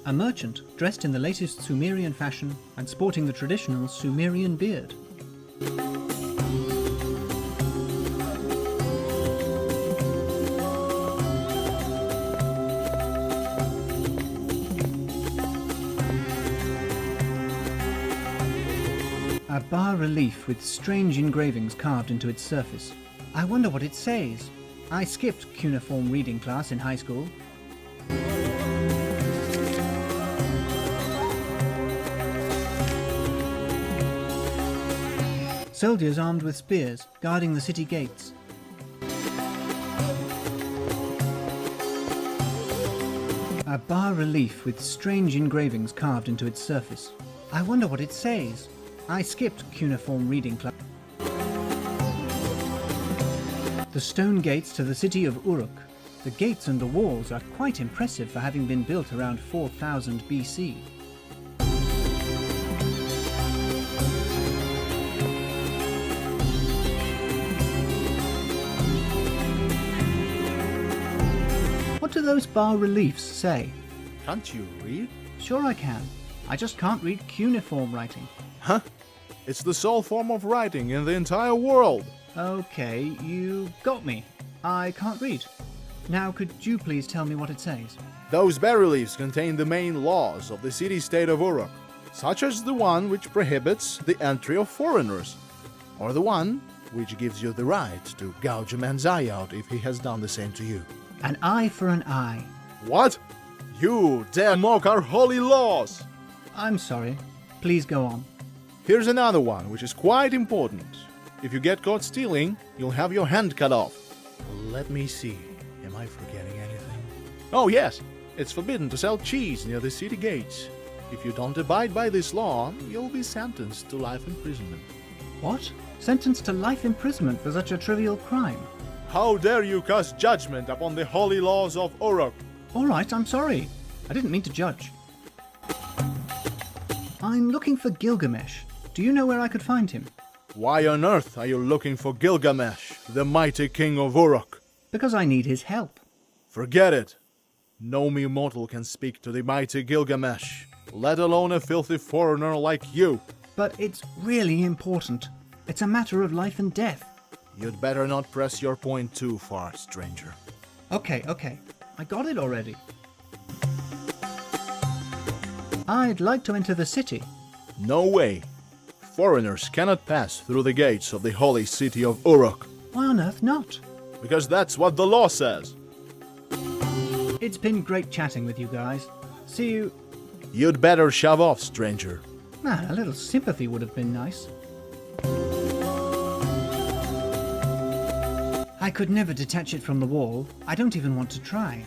A merchant dressed in the latest Sumerian fashion and sporting the traditional Sumerian beard. A bas-relief with strange engravings carved into its surface. I wonder what it says. I skipped cuneiform reading class in high school. Soldiers armed with spears, guarding the city gates. A bas-relief with strange engravings carved into its surface. I wonder what it says. I skipped cuneiform reading class. The stone gates to the city of Uruk. The gates and the walls are quite impressive for having been built around 4000 BC. What do those bas-reliefs say? Can't you read? Sure I can. I just can't read cuneiform writing. Huh? It's the sole form of writing in the entire world. Okay, you got me. I can't read. Now could you please tell me what it says? Those bas-reliefs contain the main laws of the city-state of Uruk, such as the one which prohibits the entry of foreigners, or the one which gives you the right to gouge a man's eye out if he has done the same to you. An eye for an eye. What? You dare mock our holy laws! I'm sorry. Please go on. Here's another one, which is quite important. If you get caught stealing, you'll have your hand cut off. Let me see. Am I forgetting anything? Oh, yes. It's forbidden to sell cheese near the city gates. If you don't abide by this law, you'll be sentenced to life imprisonment. What? Sentenced to life imprisonment for such a trivial crime? How dare you cast judgment upon the holy laws of Uruk? All right, I'm sorry. I didn't mean to judge. I'm looking for Gilgamesh. Do you know where I could find him? Why on earth are you looking for Gilgamesh, the mighty king of Uruk? Because I need his help. Forget it. No mere mortal can speak to the mighty Gilgamesh, let alone a filthy foreigner like you. But it's really important. It's a matter of life and death. You'd better not press your point too far, stranger. Okay. I got it already. I'd like to enter the city. No way. Foreigners cannot pass through the gates of the holy city of Uruk. Why on earth not? Because that's what the law says. It's been great chatting with you guys. See you... You'd better shove off, stranger. A little sympathy would have been nice. I could never detach it from the wall. I don't even want to try.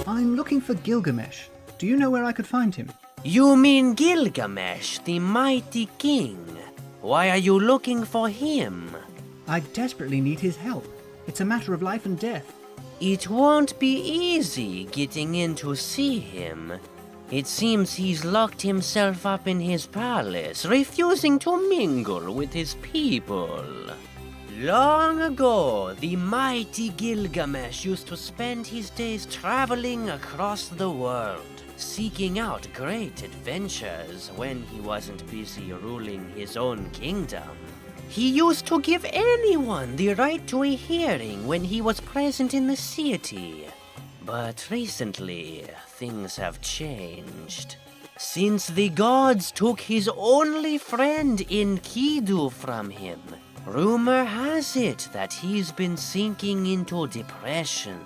I'm looking for Gilgamesh. Do you know where I could find him? You mean Gilgamesh, the mighty king? Why are you looking for him? I desperately need his help. It's a matter of life and death. It won't be easy getting in to see him. It seems he's locked himself up in his palace, refusing to mingle with his people. Long ago, the mighty Gilgamesh used to spend his days traveling across the world, seeking out great adventures when he wasn't busy ruling his own kingdom. He used to give anyone the right to a hearing when he was present in the city. But recently, things have changed. Since the gods took his only friend Enkidu from him, rumor has it that he's been sinking into depression.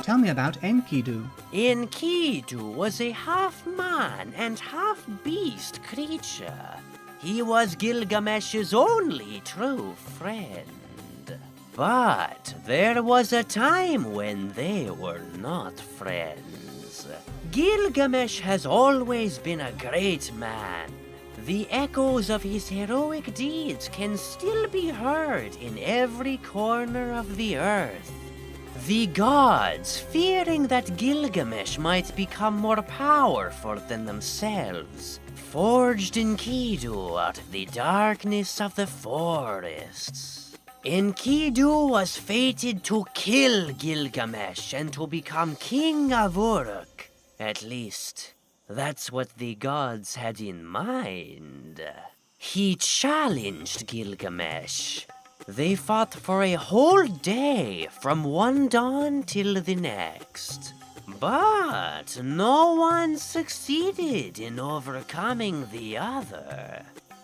Tell me about Enkidu. Enkidu was a half-man and half-beast creature. He was Gilgamesh's only true friend. But there was a time when they were not friends. Gilgamesh has always been a great man. The echoes of his heroic deeds can still be heard in every corner of the earth. The gods, fearing that Gilgamesh might become more powerful than themselves, forged Enkidu out of the darkness of the forests. Enkidu was fated to kill Gilgamesh and to become king of Uruk. At least, that's what the gods had in mind. He challenged Gilgamesh. They fought for a whole day, from one dawn till the next. But no one succeeded in overcoming the other.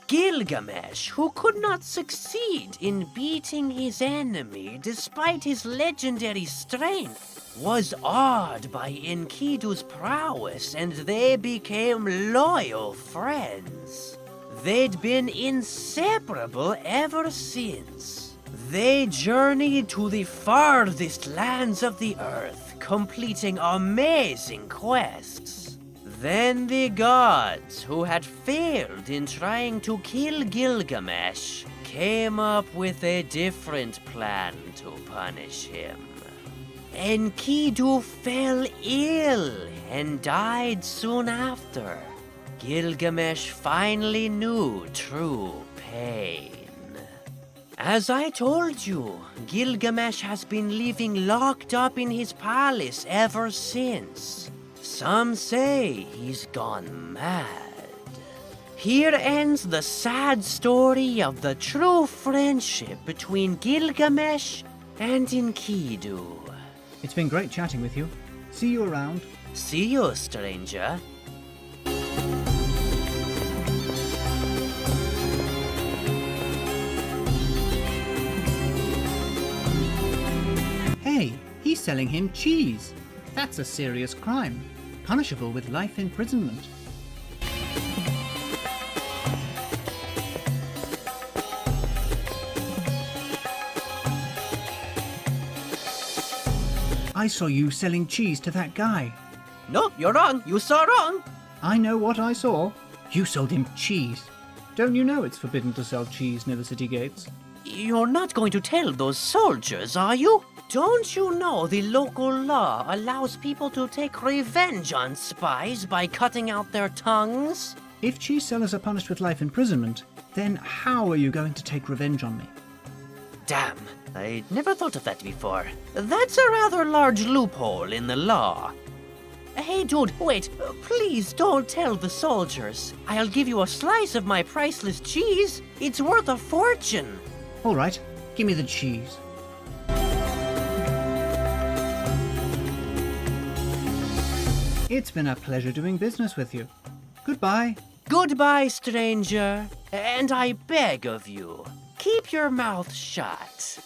Gilgamesh, who could not succeed in beating his enemy despite his legendary strength, was awed by Enkidu's prowess, and they became loyal friends. They'd been inseparable ever since. They journeyed to the farthest lands of the earth, completing amazing quests. Then the gods, who had failed in trying to kill Gilgamesh, came up with a different plan to punish him. Enkidu fell ill and died soon after. Gilgamesh finally knew true pain. As I told you, Gilgamesh has been living locked up in his palace ever since. Some say he's gone mad. Here ends the sad story of the true friendship between Gilgamesh and Enkidu. It's been great chatting with you. See you around. See you, stranger. Hey, he's selling him cheese. That's a serious crime, punishable with life imprisonment. I saw you selling cheese to that guy. No, you're wrong. You saw wrong. I know what I saw. You sold him cheese. Don't you know it's forbidden to sell cheese near the city gates? You're not going to tell those soldiers, are you? Don't you know the local law allows people to take revenge on spies by cutting out their tongues? If cheese sellers are punished with life imprisonment, then how are you going to take revenge on me? Damn, I'd never thought of that before. That's a rather large loophole in the law. Hey dude, wait, please don't tell the soldiers. I'll give you a slice of my priceless cheese. It's worth a fortune. All right, give me the cheese. It's been a pleasure doing business with you. Goodbye. Goodbye, stranger. And I beg of you, keep your mouth shut.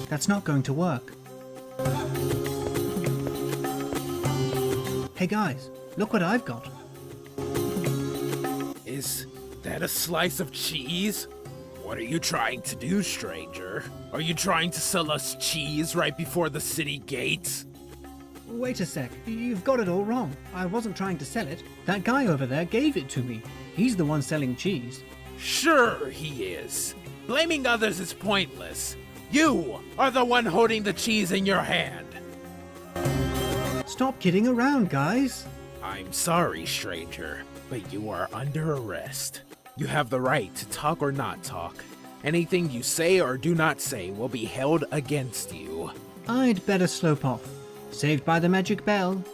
That's not going to work. Hey guys, look what I've got. Is that a slice of cheese? What are you trying to do, stranger? Are you trying to sell us cheese right before the city gates? Wait a sec, you've got it all wrong. I wasn't trying to sell it. That guy over there gave it to me. He's the one selling cheese. Sure he is. Blaming others is pointless. You are the one holding the cheese in your hand. Stop kidding around, guys. I'm sorry, stranger, but you are under arrest. You have the right to talk or not talk. Anything you say or do not say will be held against you. I'd better slope off. Saved by the magic bell.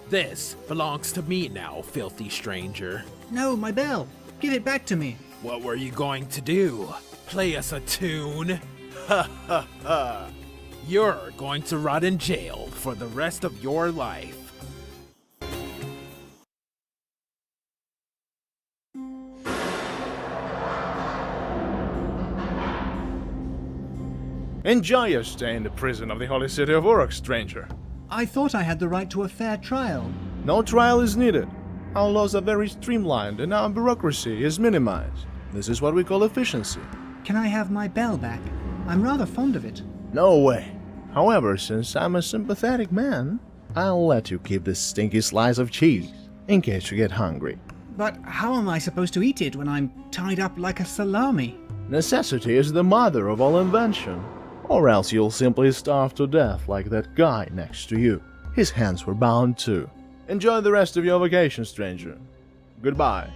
This belongs to me now, filthy stranger. No, my bell. Give it back to me. What were you going to do? Play us a tune? Ha ha ha! You're going to rot in jail for the rest of your life. Enjoy your stay in the prison of the holy city of Uruk, stranger. I thought I had the right to a fair trial. No trial is needed. Our laws are very streamlined and our bureaucracy is minimized. This is what we call efficiency. Can I have my bell back? I'm rather fond of it. No way. However, since I'm a sympathetic man, I'll let you keep this stinky slice of cheese, in case you get hungry. But how am I supposed to eat it when I'm tied up like a salami? Necessity is the mother of all invention. Or else you'll simply starve to death like that guy next to you. His hands were bound too. Enjoy the rest of your vacation, stranger. Goodbye.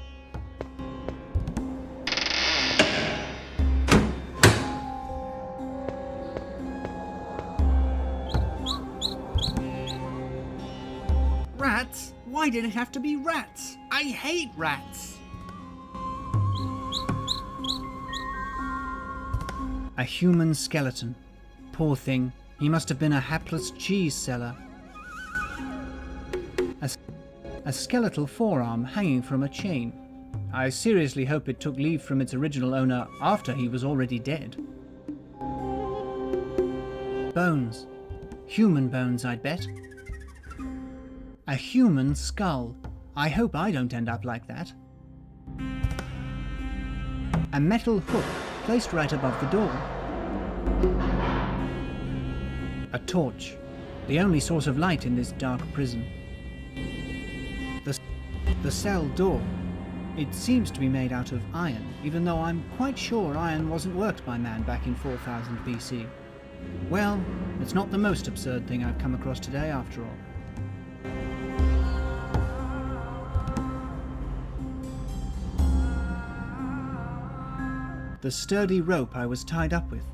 Rats? Why did it have to be rats? I hate rats! A human skeleton. Poor thing. He must have been a hapless cheese seller. A skeletal forearm hanging from a chain. I seriously hope it took leave from its original owner after he was already dead. Bones. Human bones, I'd bet. A human skull. I hope I don't end up like that. A metal hook placed right above the door. A torch. The only source of light in this dark prison. The cell door. It seems to be made out of iron, even though I'm quite sure iron wasn't worked by man back in 4000 BC. Well, it's not the most absurd thing I've come across today after all. The sturdy rope I was tied up with.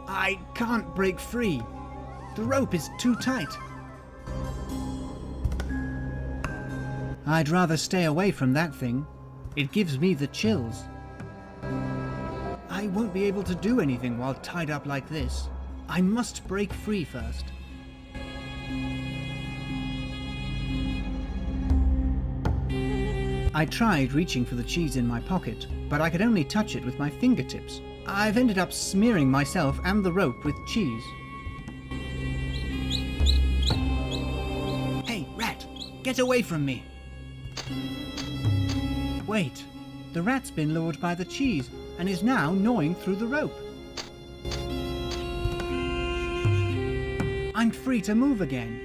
I can't break free. The rope is too tight. I'd rather stay away from that thing. It gives me the chills. I won't be able to do anything while tied up like this. I must break free first. I tried reaching for the cheese in my pocket, but I could only touch it with my fingertips. I've ended up smearing myself and the rope with cheese. Hey, rat! Get away from me! Wait, the rat's been lured by the cheese and is now gnawing through the rope. I'm free to move again.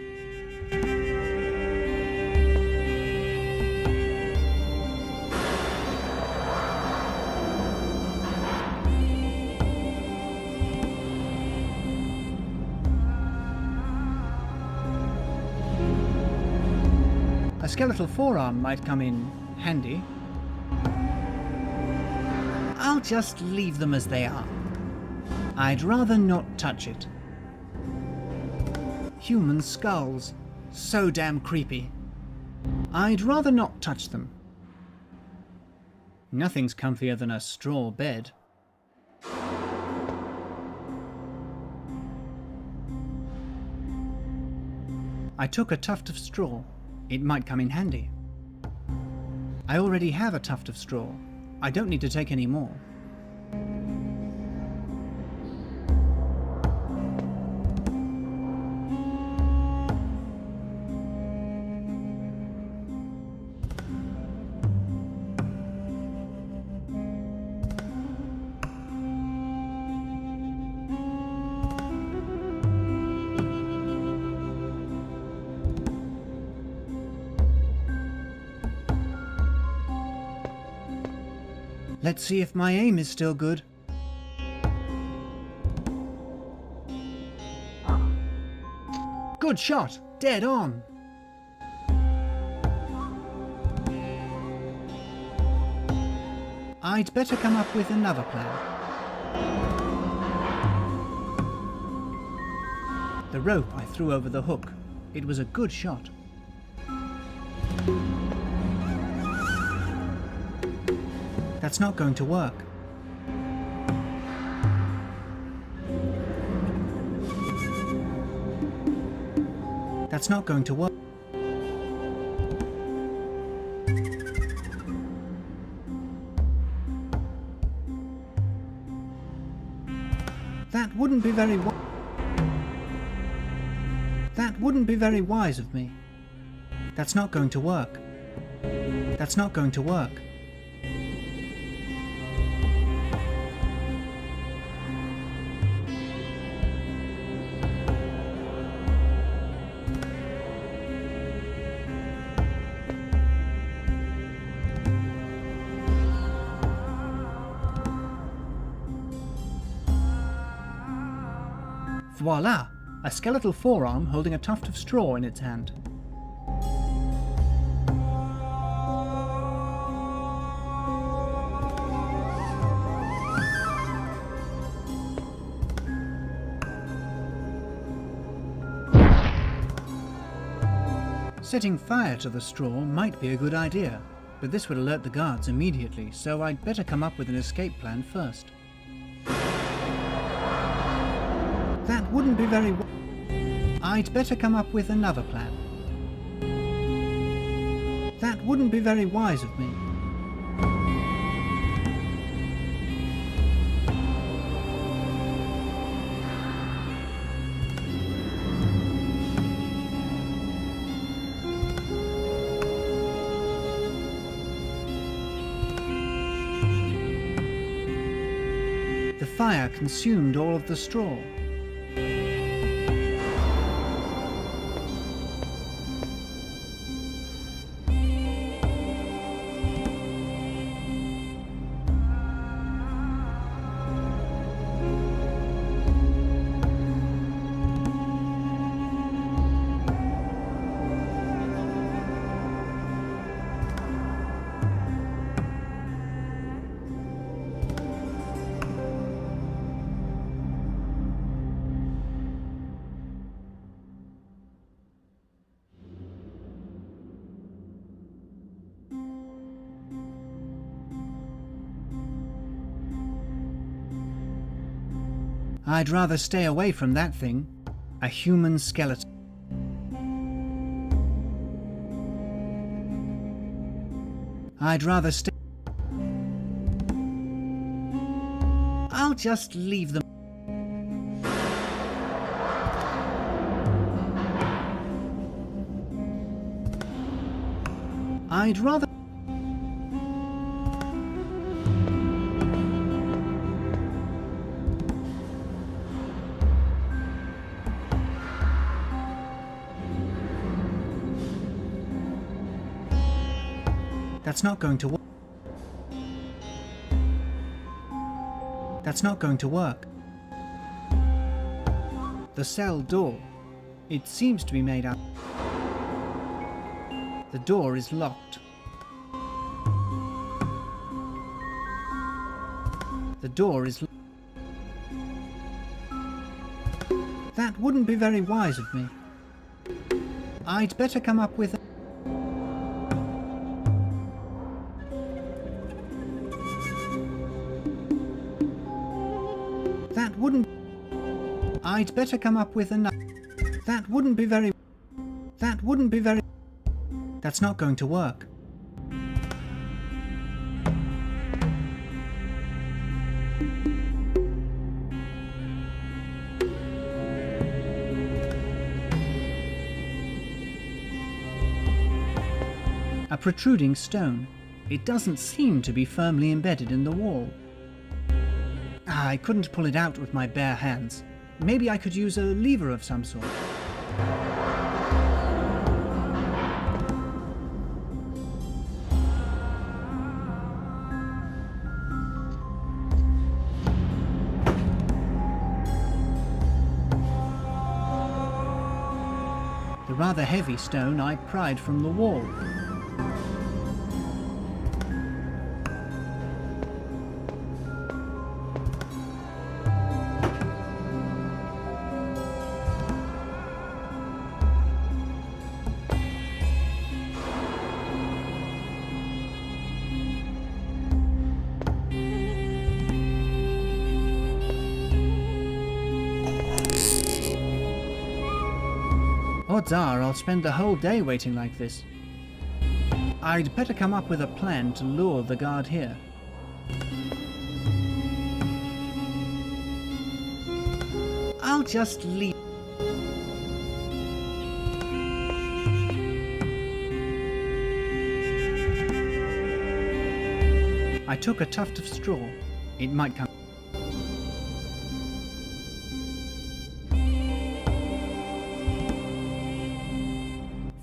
A skeletal forearm might come in handy. I'll just leave them as they are. I'd rather not touch it. Human skulls. So damn creepy. I'd rather not touch them. Nothing's comfier than a straw bed. I took a tuft of straw. It might come in handy. I already have a tuft of straw. I don't need to take any more. Let's see if my aim is still good. Good shot! Dead on! I'd better come up with another plan. The rope I threw over the hook. It was a good shot. That's not going to work. That's not going to work. wouldn't be very That wouldn't be very wise of me. That's not going to work. That's not going to work. Voila! A skeletal forearm holding a tuft of straw in its hand. Setting fire to the straw might be a good idea, but this would alert the guards immediately, so I'd better come up with an escape plan first. That wouldn't be very I'd better come up with another plan. That wouldn't be very wise of me. The fire consumed all of the straw. I'd rather stay away from that thing. A human skeleton. I'd rather stay... I'll just leave them. I'd rather... That's not going to work. That's not going to work. The cell door. It seems to be made out. The door is locked. The door is That wouldn't be very wise of me. I'd better come up with That wouldn't... I'd better come up with another... That wouldn't be very... That wouldn't be very... That's not going to work. A protruding stone. It doesn't seem to be firmly embedded in the wall. I couldn't pull it out with my bare hands. Maybe I could use a lever of some sort. The rather heavy stone I pried from the wall. Odds are I'll spend the whole day waiting like this. I'd better come up with a plan to lure the guard here. I'll just leave. I took a tuft of straw. It might come.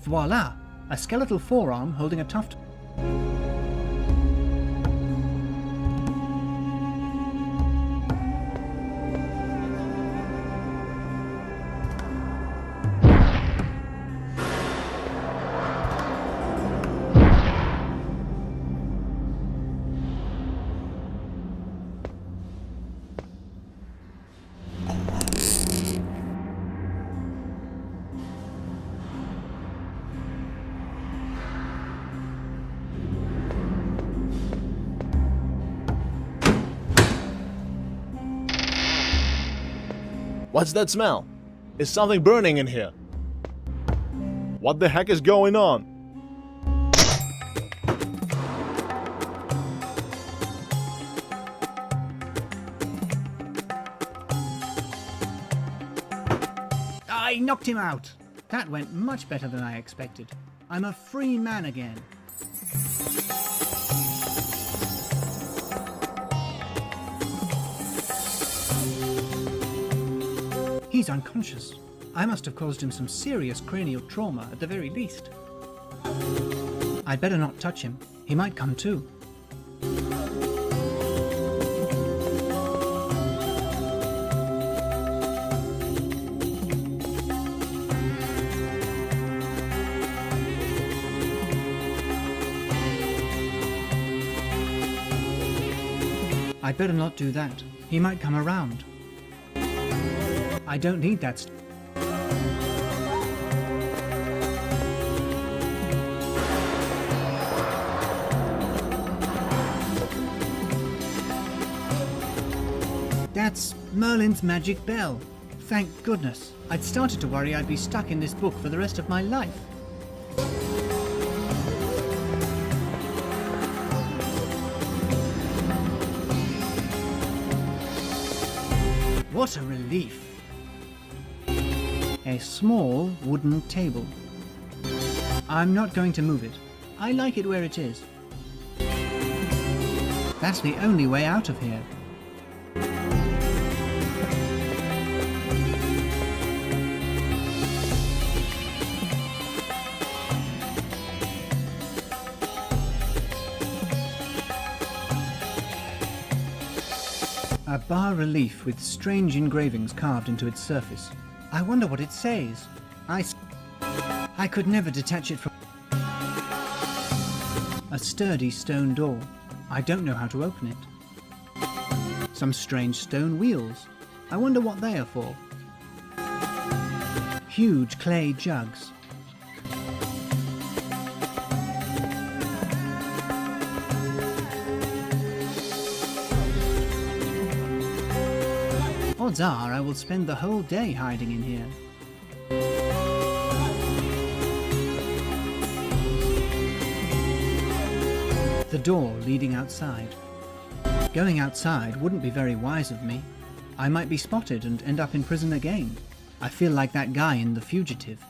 Voila! A skeletal forearm holding a tuft. What's that smell? Is something burning in here? What the heck is going on? I knocked him out. That went much better than I expected. I'm a free man again. He's unconscious. I must have caused him some serious cranial trauma at the very least. I'd better not touch him. He might come to. I'd better not do that. He might come around. I don't need that. That's Merlin's magic bell. Thank goodness. I'd started to worry I'd be stuck in this book for the rest of my life. What a relief. A small wooden table. I'm not going to move it. I like it where it is. That's the only way out of here. A bas-relief with strange engravings carved into its surface. I wonder what it says. I could never detach it from a sturdy stone door. I don't know how to open it. Some strange stone wheels. I wonder what they are for. Huge clay jugs. Odds are I will spend the whole day hiding in here. The door leading outside. Going outside wouldn't be very wise of me. I might be spotted and end up in prison again. I feel like that guy in The Fugitive.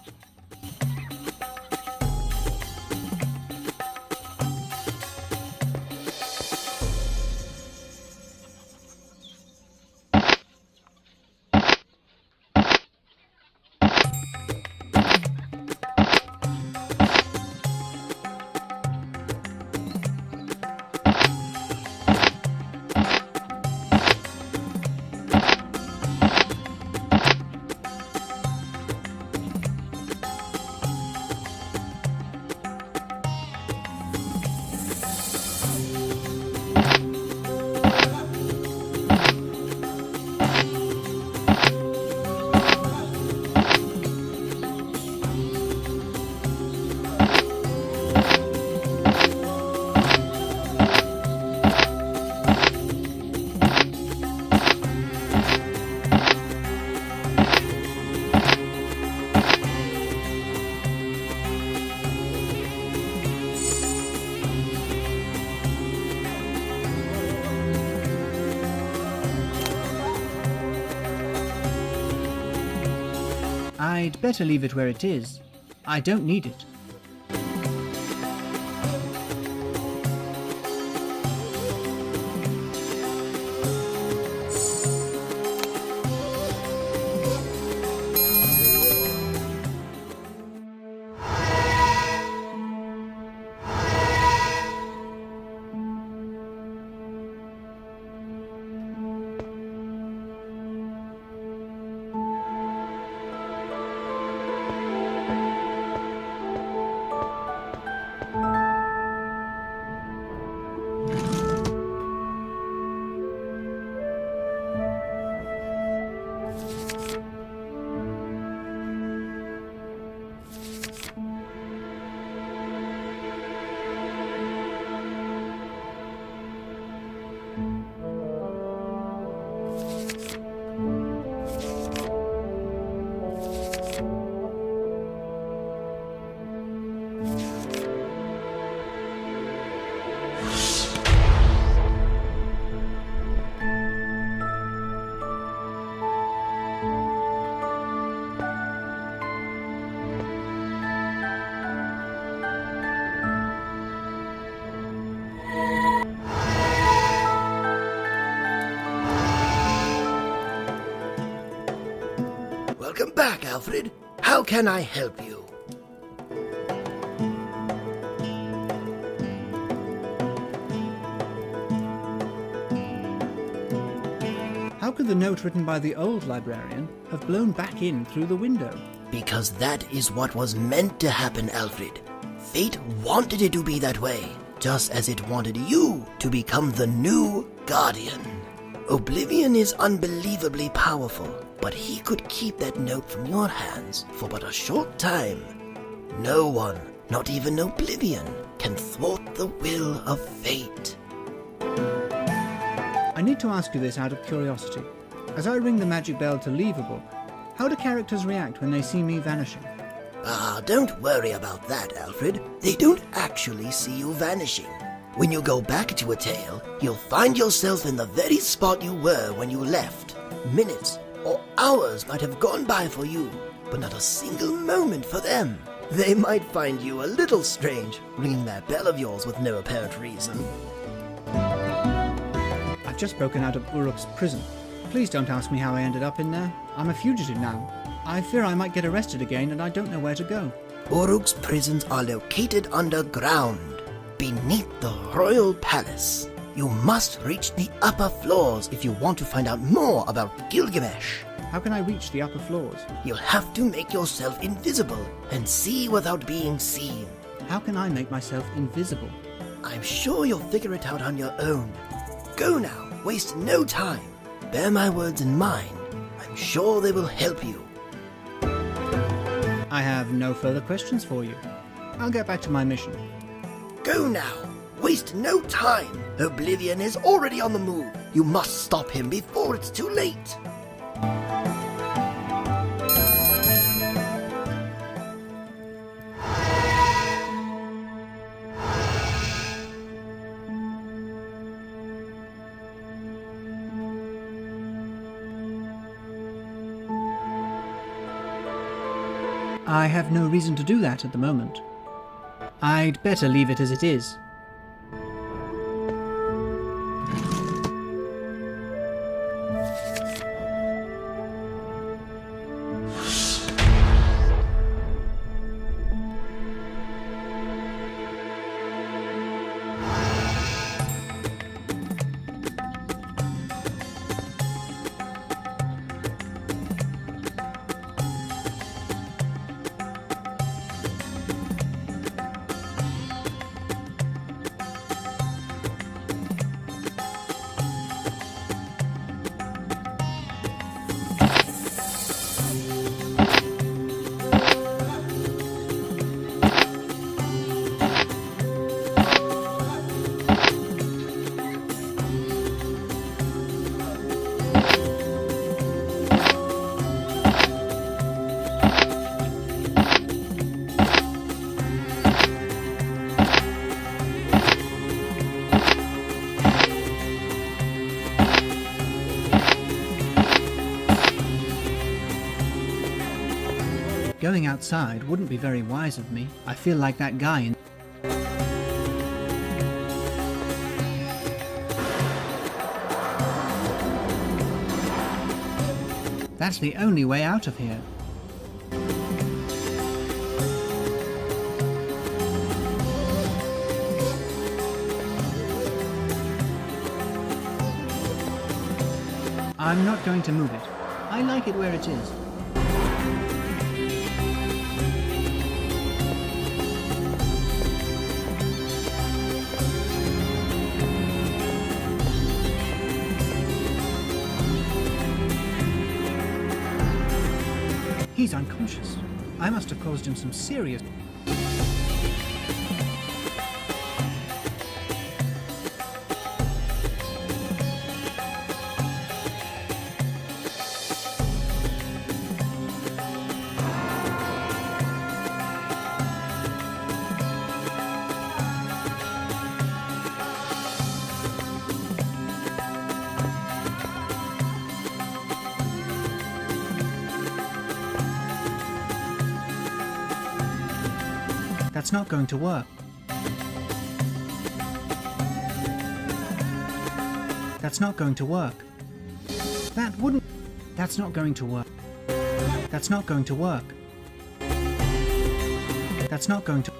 I'd better leave it where it is. I don't need it. Welcome back, Alfred. How can I help you? How could the note written by the old librarian have blown back in through the window? Because that is what was meant to happen, Alfred. Fate wanted it to be that way, just as it wanted you to become the new Guardian. Oblivion is unbelievably powerful, but he could keep that note from your hands for but a short time. No one, not even Oblivion, can thwart the will of fate. I need to ask you this out of curiosity. As I ring the magic bell to leave a book, how do characters react when they see me vanishing? Don't worry about that, Alfred. They don't actually see you vanishing. When you go back to a tale, you'll find yourself in the very spot you were when you left. Minutes or hours might have gone by for you, but not a single moment for them. They might find you a little strange, ringing that bell of yours with no apparent reason. I've just broken out of Uruk's prison. Please don't ask me how I ended up in there. I'm a fugitive now. I fear I might get arrested again and I don't know where to go. Uruk's prisons are located underground, beneath the royal palace. You must reach the upper floors if you want to find out more about Gilgamesh. How can I reach the upper floors? You'll have to make yourself invisible and see without being seen. How can I make myself invisible? I'm sure you'll figure it out on your own. Go now, waste no time. Bear my words in mind. I'm sure they will help you. I have no further questions for you. I'll get back to my mission. Go now. Waste no time. Oblivion is already on the move. You must stop him before it's too late. I have no reason to do that at the moment. I'd better leave it as it is. Going outside wouldn't be very wise of me. I feel like that guy in... That's the only way out of here. I'm not going to move it. I like it where it is. He's unconscious. I must have caused him some serious... That's not going to work. That's not going to work. That wouldn't... That's not going to work. That's not going to work. That's not going to...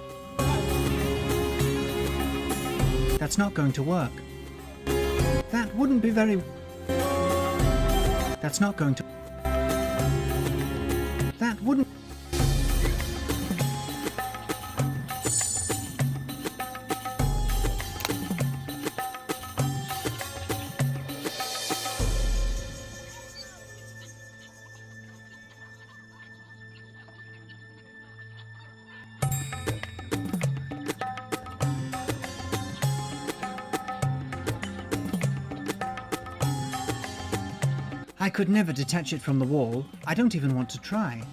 That's not going to work. That wouldn't be very... That's not going to... That wouldn't... I could never detach it from the wall. I don't even want to try.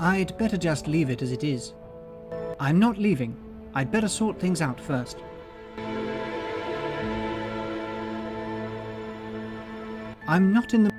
I'd better just leave it as it is. I'm not leaving. I'd better sort things out first. I'm not in the...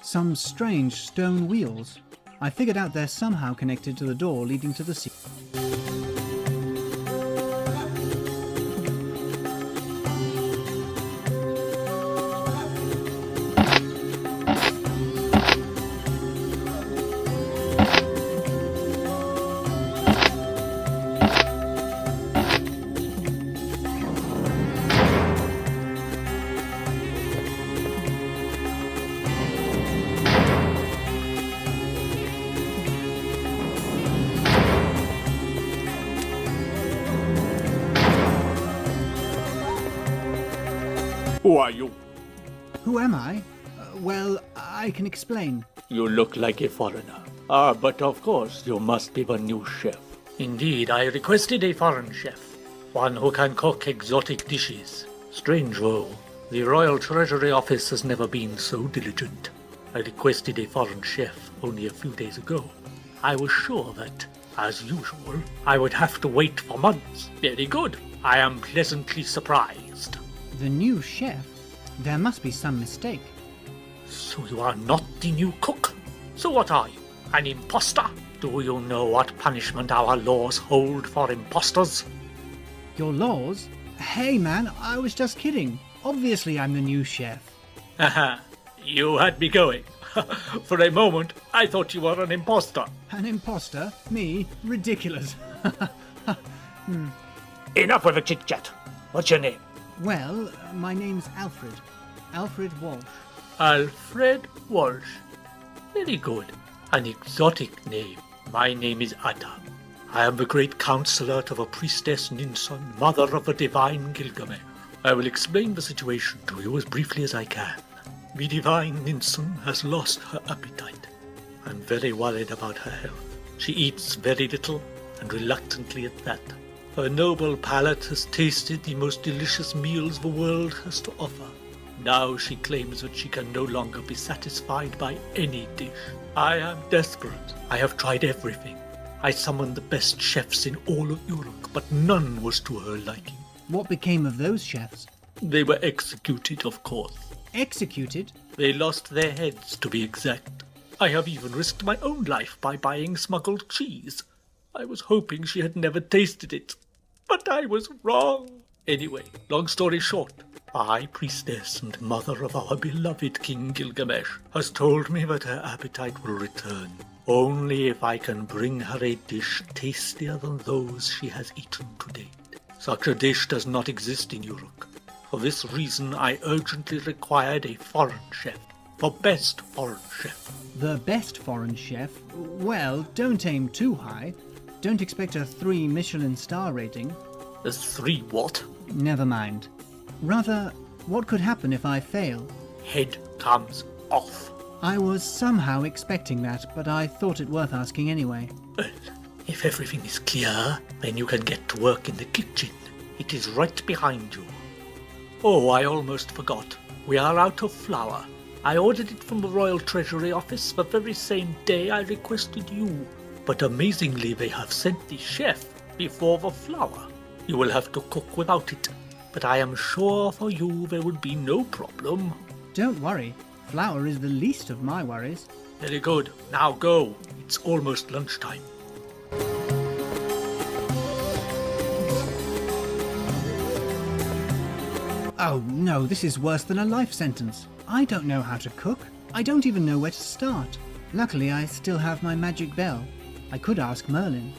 Some strange stone wheels. I figured out they're somehow connected to the door leading to the sea. Who are you? Who am I? Well, I can explain. You look like a foreigner. But of course, you must be the new chef. Indeed, I requested a foreign chef, one who can cook exotic dishes. Strange though, the Royal Treasury Office has never been so diligent. I requested a foreign chef only a few days ago. I was sure that, as usual, I would have to wait for months. Very good. I am pleasantly surprised. The new chef? There must be some mistake. So you are not the new cook? So what are you? An imposter? Do you know what punishment our laws hold for imposters? Your laws? Hey man, I was just kidding. Obviously I'm the new chef. Haha, you had me going. For a moment, I thought you were an imposter. An imposter? Me? Ridiculous. Enough with the chit-chat. What's your name? Well, my name's Alfred. Alfred Walsh. Alfred Walsh. Very good. An exotic name. My name is Atta. I am the great counselor to the priestess Ninsun, mother of the divine Gilgamesh. I will explain the situation to you as briefly as I can. The divine Ninsun has lost her appetite. I'm very worried about her health. She eats very little, and reluctantly at that. Her noble palate has tasted the most delicious meals the world has to offer. Now she claims that she can no longer be satisfied by any dish. I am desperate. I have tried everything. I summoned the best chefs in all of Uruk, but none was to her liking. What became of those chefs? They were executed, of course. Executed? They lost their heads, to be exact. I have even risked my own life by buying smuggled cheese. I was hoping she had never tasted it. But I was wrong. Anyway, long story short, the high priestess and mother of our beloved King Gilgamesh has told me that her appetite will return, only if I can bring her a dish tastier than those she has eaten to date. Such a dish does not exist in Uruk. For this reason, I urgently required a foreign chef. The best foreign chef. The best foreign chef? Well, don't aim too high. Don't expect a 3 Michelin star rating. A 3 what? Never mind. Rather, what could happen if I fail? Head comes off. I was somehow expecting that, but I thought it worth asking anyway. Well, if everything is clear, then you can get to work in the kitchen. It is right behind you. Oh, I almost forgot. We are out of flour. I ordered it from the Royal Treasury Office the very same day I requested you. But amazingly, they have sent the chef before the flour. You will have to cook without it. But I am sure for you there will be no problem. Don't worry. Flour is the least of my worries. Very good. Now go. It's almost lunchtime. Oh no, this is worse than a life sentence. I don't know how to cook. I don't even know where to start. Luckily, I still have my magic bell. I could ask Merlin.